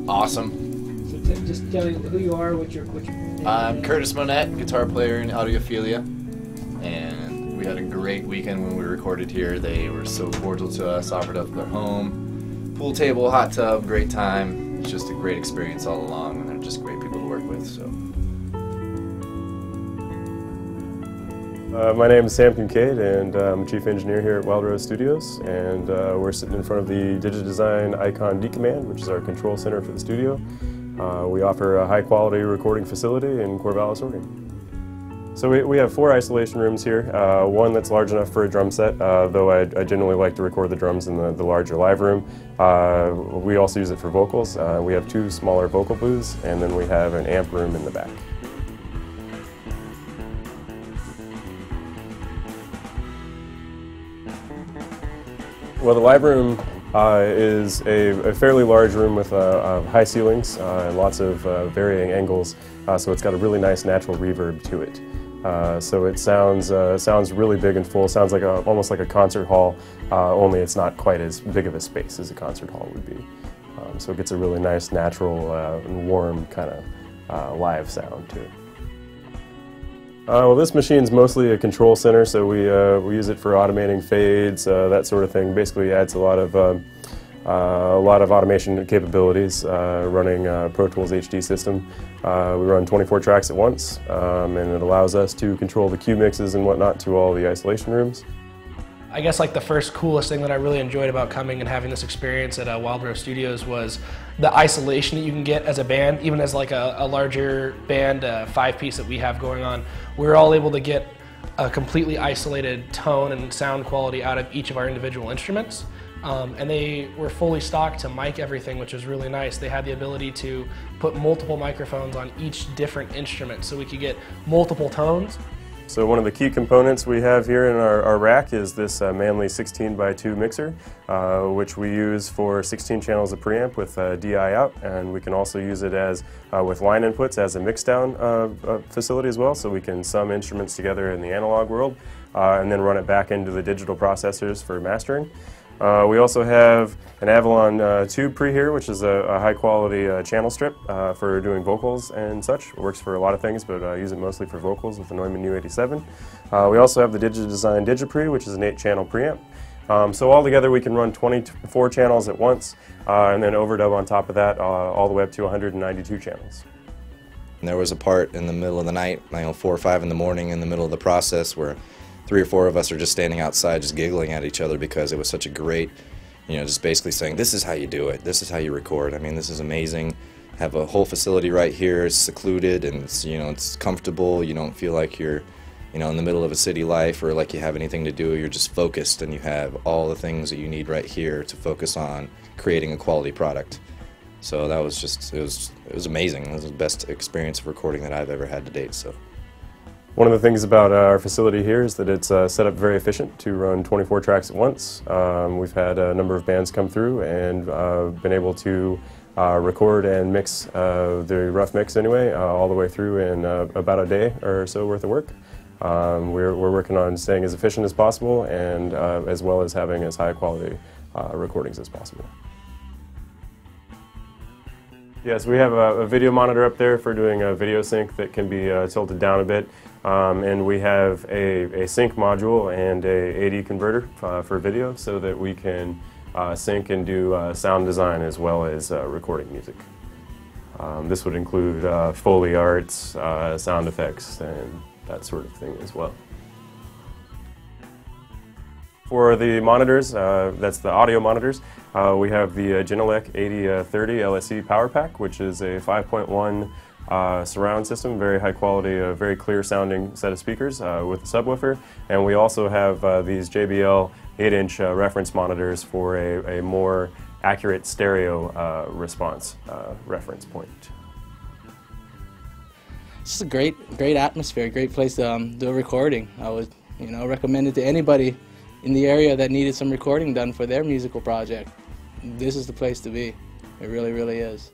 Awesome. So just tell me who you are, what your I'm Curtis Monette, guitar player in Audiophilia, and we had a great weekend when we recorded here. They were so cordial to us, offered up their home, pool table, hot tub, great time. It's just a great experience all along, and they're just great people to work with. So. My name is Sam Kincaid, and I'm Chief Engineer here at Wild Rose Studios, and we're sitting in front of the Digidesign Icon D Command, which is our control center for the studio. We offer a high-quality recording facility in Corvallis, Oregon. So we have 4 isolation rooms here, one that's large enough for a drum set, though I generally like to record the drums in the larger live room. We also use it for vocals. We have 2 smaller vocal booths, and then we have an amp room in the back. Well, the live room is a fairly large room with high ceilings and lots of varying angles, so it's got a really nice natural reverb to it. So it sounds really big and full. Sounds like almost like a concert hall, only it's not quite as big of a space as a concert hall would be. So it gets a really nice, natural, and warm kind of live sound to it. Well, this machine's mostly a control center, so we use it for automating fades, that sort of thing. Basically, adds a lot of automation capabilities. Running Pro Tools HD system, we run 24 tracks at once, and it allows us to control the cue mixes and whatnot to all the isolation rooms. I guess like the first coolest thing that I really enjoyed about coming and having this experience at Wild Rose Studios was the isolation that you can get as a band, even as like a larger band, 5-piece that we have going on. We're all able to get a completely isolated tone and sound quality out of each of our individual instruments. And they were fully stocked to mic everything, which was really nice. They had the ability to put multiple microphones on each different instrument so we could get multiple tones. So one of the key components we have here in our rack is this Manley 16x2 mixer, which we use for 16 channels of preamp with DI out, and we can also use it as with line inputs as a mixdown facility as well, so we can sum instruments together in the analog world and then run it back into the digital processors for mastering. We also have an Avalon tube pre here, which is a high-quality channel strip for doing vocals and such. It works for a lot of things, but I use it mostly for vocals with the Neumann U87. We also have the Digidesign DigiPre, which is an 8-channel preamp. So altogether, we can run 24 channels at once, and then overdub on top of that, all the way up to 192 channels. And there was a part in the middle of the night, 4 or 5 in the morning, in the middle of the process, where 3 or 4 of us are just standing outside just giggling at each other because it was such a great, just basically saying, this is how you do it, this is how you record. I mean, this is amazing. Have a whole facility right here, it's secluded, and it's, it's comfortable. You don't feel like you're, in the middle of a city life or like you have anything to do. You're just focused, and you have all the things that you need right here to focus on creating a quality product. So that was just, it was amazing. It was the best experience of recording that I've ever had to date. So. One of the things about our facility here is that it's set up very efficient to run 24 tracks at once. We've had a number of bands come through and been able to record and mix the rough mix anyway, all the way through in about a day or so worth of work. We're working on staying as efficient as possible and as well as having as high quality recordings as possible. Yes, we have a video monitor up there for doing a video sync that can be tilted down a bit. And we have a sync module and a AD converter for video so that we can sync and do sound design as well as recording music. This would include Foley arts, sound effects, and that sort of thing as well. For the monitors, that's the audio monitors, we have the Genelec 8030 LSE Power Pack, which is a 5.1 surround system, very high quality, very clear sounding set of speakers with a subwoofer. And we also have these JBL 8-inch reference monitors for a more accurate stereo response reference point. It's just a great atmosphere, great place to do a recording. I would recommend it to anybody in the area that needed some recording done for their musical project. This is the place to be. It really, really is.